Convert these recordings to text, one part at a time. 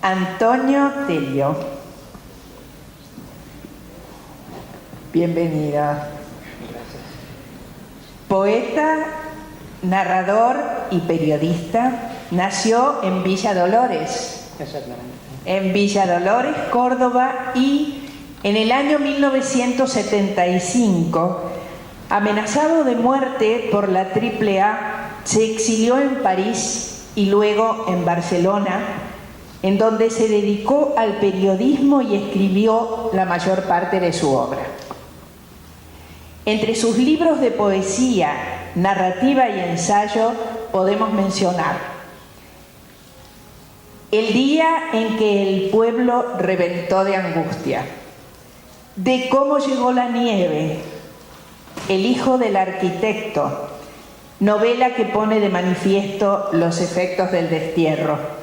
Antonio Tello. Bienvenida. Gracias. Poeta, narrador y periodista, nació en Villa Dolores. Exactamente. En Villa Dolores, Córdoba, y en el año 1975, amenazado de muerte por la AAA, se exilió en París y luego en Barcelona, en donde se dedicó al periodismo y escribió la mayor parte de su obra. Entre sus libros de poesía, narrativa y ensayo podemos mencionar El día en que el pueblo reventó de angustia, De cómo llegó la nieve, El hijo del arquitecto, novela que pone de manifiesto los efectos del destierro,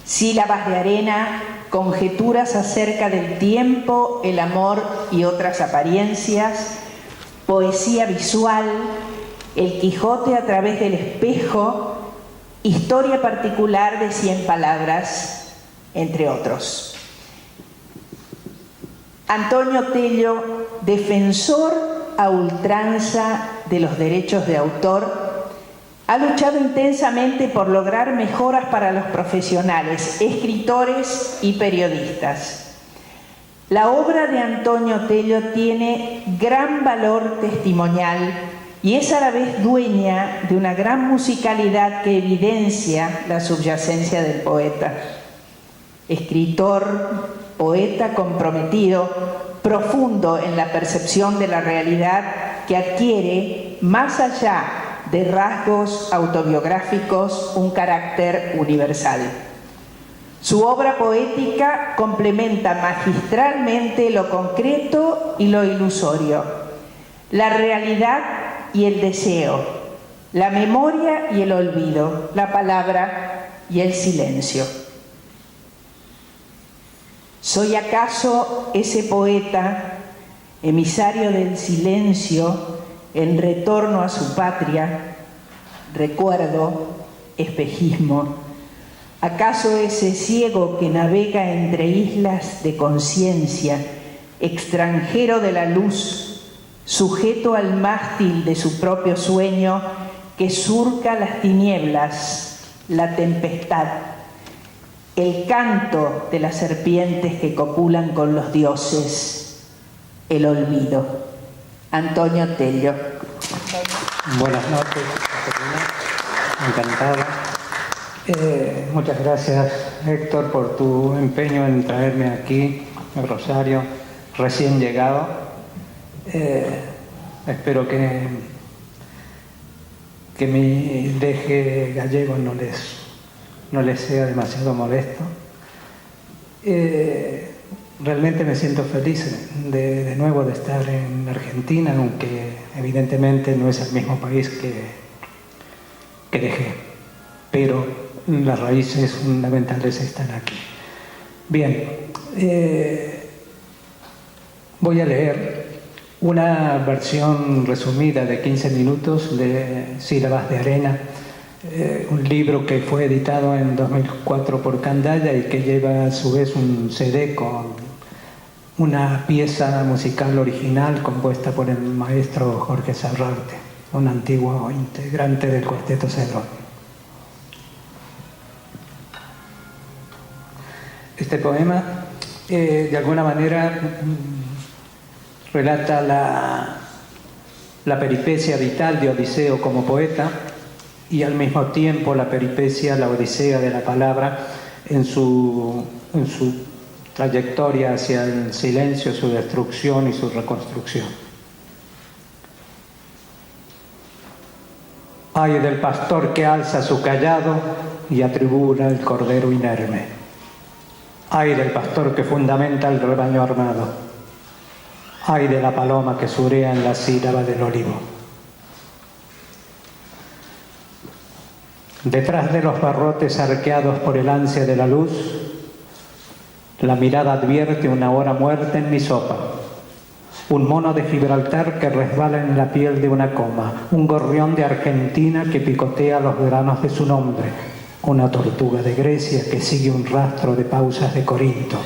Sílabas de arena, conjeturas acerca del tiempo, el amor y otras apariencias, poesía visual, El Quijote a través del espejo, Historia particular de 100 palabras, entre otros. Antonio Tello, defensor a ultranza de los derechos de autor, ha luchado intensamente por lograr mejoras para los profesionales, escritores y periodistas. La obra de Antonio Tello tiene gran valor testimonial y es a la vez dueña de una gran musicalidad que evidencia la subyacencia del poeta. Escritor, poeta comprometido, profundo en la percepción de la realidad, que adquiere, más allá de rasgos autobiográficos, un carácter universal. Su obra poética complementa magistralmente lo concreto y lo ilusorio, la realidad y el deseo, la memoria y el olvido, la palabra y el silencio. ¿Soy acaso ese poeta, emisario del silencio, en retorno a su patria, recuerdo, espejismo? ¿Acaso ese ciego que navega entre islas de conciencia, extranjero de la luz, sujeto al mástil de su propio sueño, que surca las tinieblas, la tempestad, el canto de las serpientes que copulan con los dioses, el olvido? Antonio Tello. Buenas noches, encantada. Muchas gracias, Héctor, por tu empeño en traerme aquí, a Rosario, recién llegado. Espero que mi deje gallego no les sea demasiado molesto. Realmente me siento feliz de nuevo de estar en Argentina, aunque evidentemente no es el mismo país que dejé, pero las raíces fundamentales están aquí. Bien, voy a leer una versión resumida de 15 minutos de Sílabas de arena, un libro que fue editado en 2004 por Candaya y que lleva a su vez un CD con una pieza musical original compuesta por el maestro Jorge Sarrarte, un antiguo integrante del Cuarteto Cedrón. Este poema, de alguna manera, relata la peripecia vital de Odiseo como poeta y al mismo tiempo la peripecia, la odisea de la palabra en su trayectoria hacia el silencio, su destrucción y su reconstrucción. Ay del pastor que alza su cayado y atribula el cordero inerme. Ay del pastor que fundamenta el rebaño armado. Ay de la paloma que surea en la sílaba del olivo. Detrás de los barrotes arqueados por el ansia de la luz, la mirada advierte una hora muerta en mi sopa. Un mono de Gibraltar que resbala en la piel de una coma. Un gorrión de Argentina que picotea los granos de su nombre. una tortuga de Grecia que sigue un rastro de pausas de Corinto,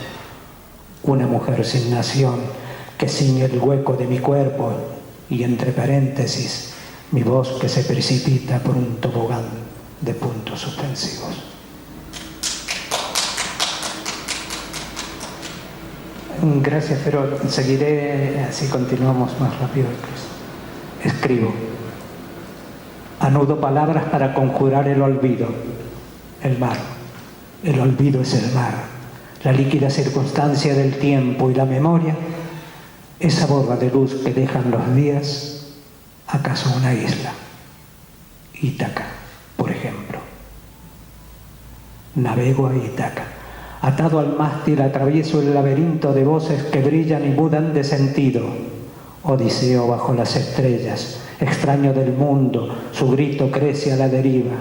una mujer sin nación que ciñe el hueco de mi cuerpo y entre paréntesis mi voz que se precipita por un tobogán de puntos suspensivos. Gracias, pero seguiré, así continuamos más rápido. Escribo. Anudo palabras para conjurar el olvido. El mar. El olvido es el mar. La líquida circunstancia del tiempo y la memoria, esa borra de luz que dejan los días, acaso una isla. Ítaca, por ejemplo. Navego a Ítaca. Atado al mástil atravieso el laberinto de voces que brillan y mudan de sentido. Odiseo bajo las estrellas, extraño del mundo, su grito crece a la deriva.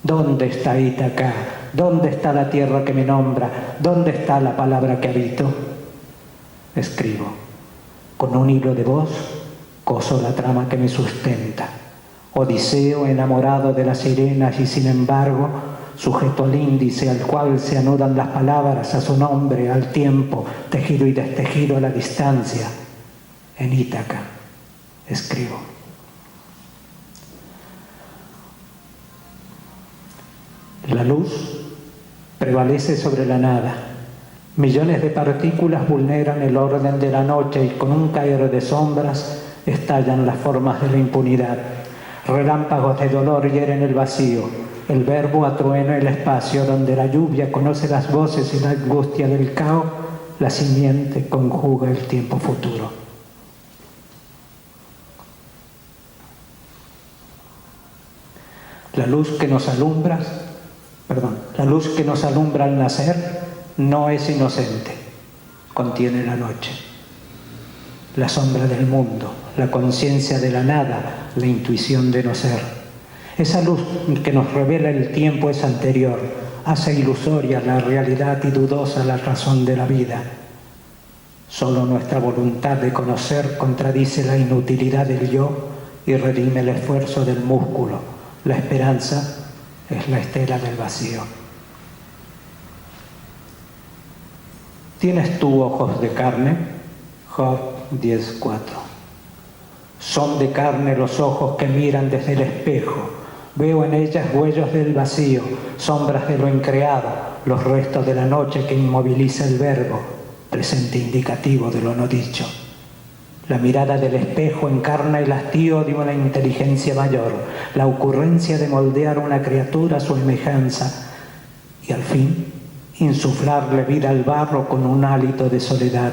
¿Dónde está Ítaca? ¿Dónde está la tierra que me nombra? ¿Dónde está la palabra que habito? Escribo. Con un hilo de voz, coso la trama que me sustenta. Odiseo enamorado de las sirenas y sin embargo, sujeto al índice al cual se anudan las palabras a su nombre, al tiempo, tejido y destejido a la distancia. En Ítaca, escribo. La luz prevalece sobre la nada. Millones de partículas vulneran el orden de la noche y con un caer de sombras estallan las formas de la impunidad. Relámpagos de dolor hieren el vacío. El verbo atruena el espacio donde la lluvia conoce las voces y la angustia del caos. La simiente conjuga el tiempo futuro. La luz que nos alumbra al nacer no es inocente, contiene la noche, la sombra del mundo, la conciencia de la nada, la intuición de no ser. Esa luz que nos revela el tiempo es anterior, hace ilusoria la realidad y dudosa la razón de la vida. Solo nuestra voluntad de conocer contradice la inutilidad del yo y redime el esfuerzo del músculo. La esperanza es la estela del vacío. ¿Tienes tú ojos de carne? Job 10:4. Son de carne los ojos que miran desde el espejo. Veo en ellas huellos del vacío, sombras de lo increado, los restos de la noche que inmoviliza el verbo, presente indicativo de lo no dicho. La mirada del espejo encarna el hastío de una inteligencia mayor, la ocurrencia de moldear una criatura a su semejanza y al fin insuflarle vida al barro con un hálito de soledad.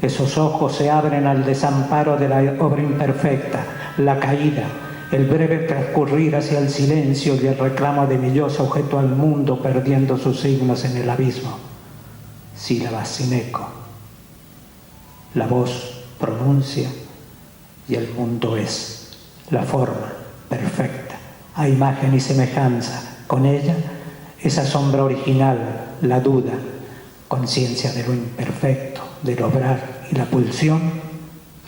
Esos ojos se abren al desamparo de la obra imperfecta, la caída, el breve transcurrir hacia el silencio y el reclamo de mi yo sujeto al mundo perdiendo sus signos en el abismo. Sílabas sin eco. La voz pronuncia y el mundo es la forma perfecta, a imagen y semejanza. Con ella, esa sombra original, la duda, conciencia de lo imperfecto, del obrar y la pulsión,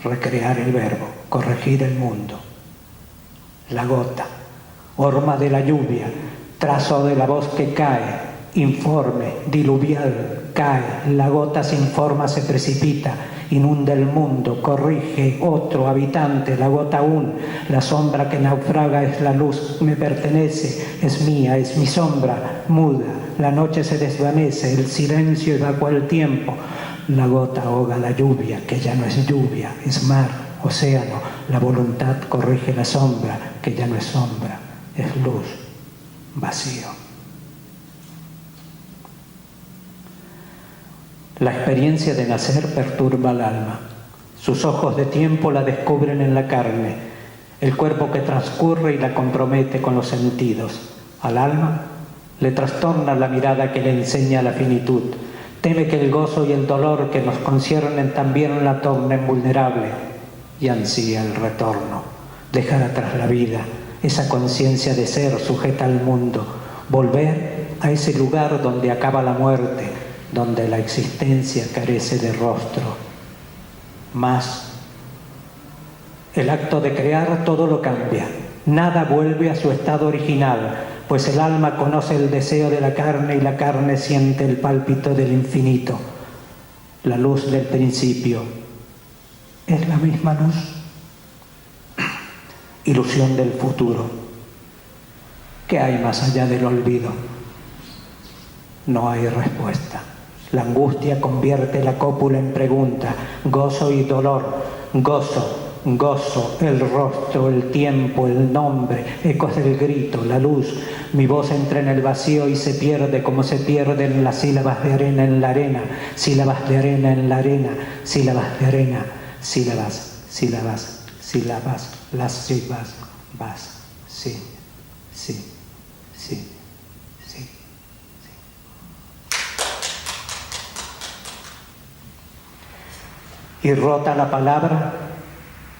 recrear el verbo, corregir el mundo. La gota, horma de la lluvia, trazo de la voz que cae, informe, diluvial, cae, la gota sin forma se precipita, inunda el mundo, corrige otro habitante, la gota aún, la sombra que naufraga es la luz, me pertenece, es mía, es mi sombra, muda, la noche se desvanece, el silencio evacúa el tiempo, la gota ahoga la lluvia, que ya no es lluvia, es mar, océano, la voluntad corrige la sombra, que ya no es sombra, es luz, vacío. La experiencia de nacer perturba al alma. Sus ojos de tiempo la descubren en la carne, el cuerpo que transcurre y la compromete con los sentidos. Al alma le trastorna la mirada que le enseña la finitud. Teme que el gozo y el dolor que nos conciernen también la tornen vulnerable y ansía el retorno. Dejar atrás la vida, esa conciencia de ser sujeta al mundo. Volver a ese lugar donde acaba la muerte, donde la existencia carece de rostro. Mas el acto de crear todo lo cambia, nada vuelve a su estado original, pues el alma conoce el deseo de la carne y la carne siente el pálpito del infinito. La luz del principio es la misma luz. Ilusión del futuro. ¿Qué hay más allá del olvido? No hay respuesta. La angustia convierte la cópula en pregunta, gozo y dolor, gozo, el rostro, el tiempo, el nombre, ecos del grito, la luz. Mi voz entra en el vacío y se pierde como se pierden las sílabas de arena en la arena, sílabas de arena en la arena, sílabas de arena, sílabas, las sílabas, vas, sí. Y rota la palabra,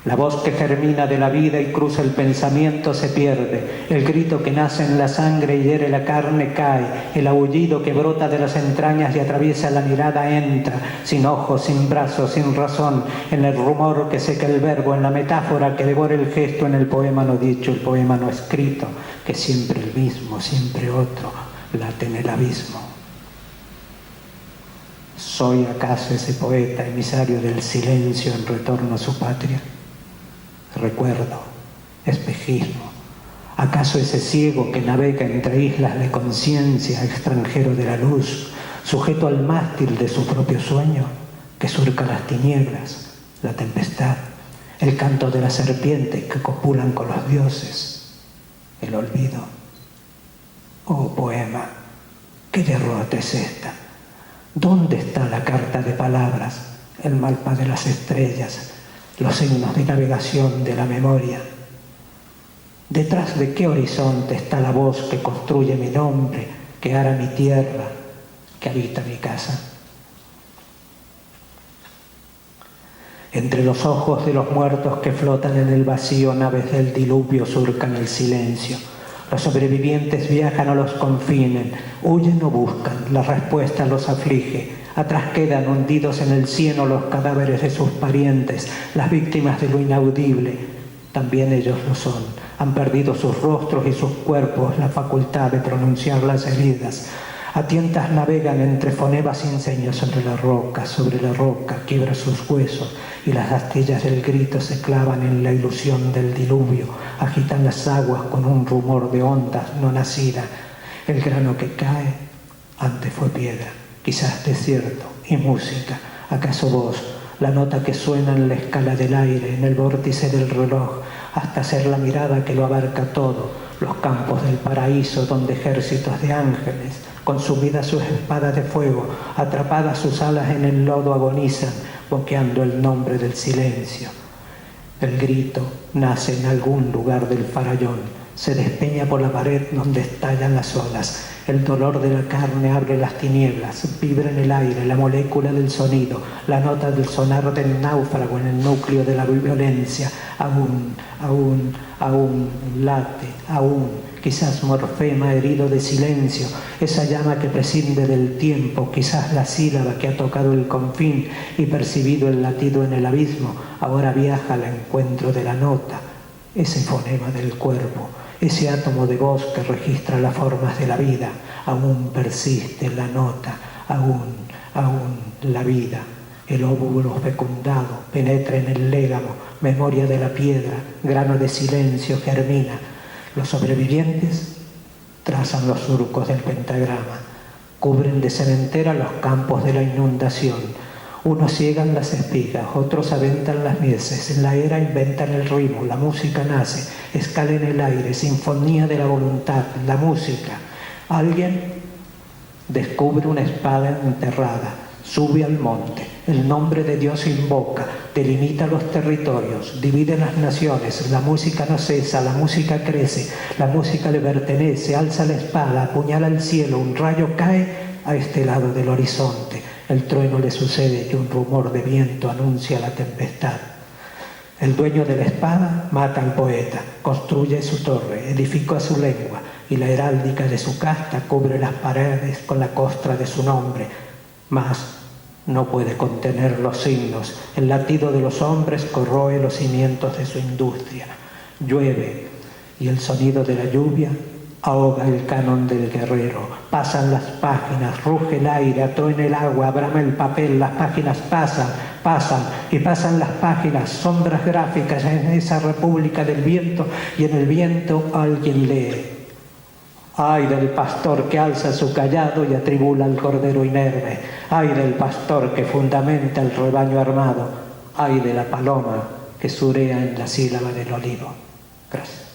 la voz que germina de la vida y cruza el pensamiento se pierde, el grito que nace en la sangre y hiere la carne cae, el aullido que brota de las entrañas y atraviesa la mirada entra, sin ojos, sin brazos, sin razón, en el rumor que seca el verbo, en la metáfora que devora el gesto, en el poema no dicho, el poema no escrito, que siempre el mismo, siempre otro, late en el abismo. ¿Soy acaso ese poeta emisario del silencio en retorno a su patria? Recuerdo, espejismo. ¿Acaso ese ciego que navega entre islas de conciencia, extranjero de la luz, sujeto al mástil de su propio sueño, que surca las tinieblas, la tempestad, el canto de las serpientes que copulan con los dioses, el olvido? Oh poema, ¿qué derrota es esta? ¿Dónde está la carta de palabras, el mapa de las estrellas, los signos de navegación de la memoria? ¿Detrás de qué horizonte está la voz que construye mi nombre, que ara mi tierra, que habita mi casa? Entre los ojos de los muertos que flotan en el vacío, naves del diluvio surcan el silencio. Los sobrevivientes viajan a los confines, huyen o buscan, la respuesta los aflige. Atrás quedan hundidos en el cieno los cadáveres de sus parientes, las víctimas de lo inaudible. También ellos lo son, han perdido sus rostros y sus cuerpos la facultad de pronunciar las heridas. A tientas navegan entre fonemas sin señas sobre la roca, quiebra sus huesos y las astillas del grito se clavan en la ilusión del diluvio, agitan las aguas con un rumor de ondas no nacidas. El grano que cae antes fue piedra, quizás desierto y música. ¿Acaso vos, la nota que suena en la escala del aire, en el vórtice del reloj, hasta ser la mirada que lo abarca todo, los campos del paraíso donde ejércitos de ángeles, consumidas sus espadas de fuego, atrapadas sus alas en el lodo, agonizan, boqueando el nombre del silencio? El grito nace en algún lugar del farallón, se despeña por la pared donde estallan las olas. El dolor de la carne abre las tinieblas, vibra en el aire la molécula del sonido, la nota del sonar del náufrago en el núcleo de la violencia. Aún, late, aún, quizás Morfema herido de silencio, esa llama que prescinde del tiempo, quizás la sílaba que ha tocado el confín y percibido el latido en el abismo, ahora viaja al encuentro de la nota, ese fonema del cuerpo, ese átomo de voz que registra las formas de la vida. Aún persiste la nota, aún la vida. El óvulo fecundado penetra en el légamo, memoria de la piedra, grano de silencio germina. Los sobrevivientes trazan los surcos del pentagrama, cubren de cementera los campos de la inundación. Unos ciegan las espigas, otros aventan las mieses, en la era inventan el ritmo, la música nace, escala en el aire, sinfonía de la voluntad, la música. Alguien descubre una espada enterrada, sube al monte, el nombre de Dios invoca, delimita los territorios, divide las naciones, la música no cesa, la música crece, la música le pertenece, alza la espada, apuñala el cielo, un rayo cae a este lado del horizonte. El trueno le sucede y un rumor de viento anuncia la tempestad. El dueño de la espada mata al poeta, construye su torre, edifica su lengua y la heráldica de su casta cubre las paredes con la costra de su nombre. Mas no puede contener los signos, el latido de los hombres corroe los cimientos de su industria. Llueve y el sonido de la lluvia ahoga el canon del guerrero. Pasan las páginas, ruge el aire, atruena el agua, brama el papel, las páginas pasan y pasan las páginas, sombras gráficas en esa república del viento, y en el viento alguien lee. Ay del pastor que alza su cayado y atribula al cordero inerme. Ay del pastor que fundamenta el rebaño armado. Ay de la paloma que surea en la sílaba del olivo. Gracias.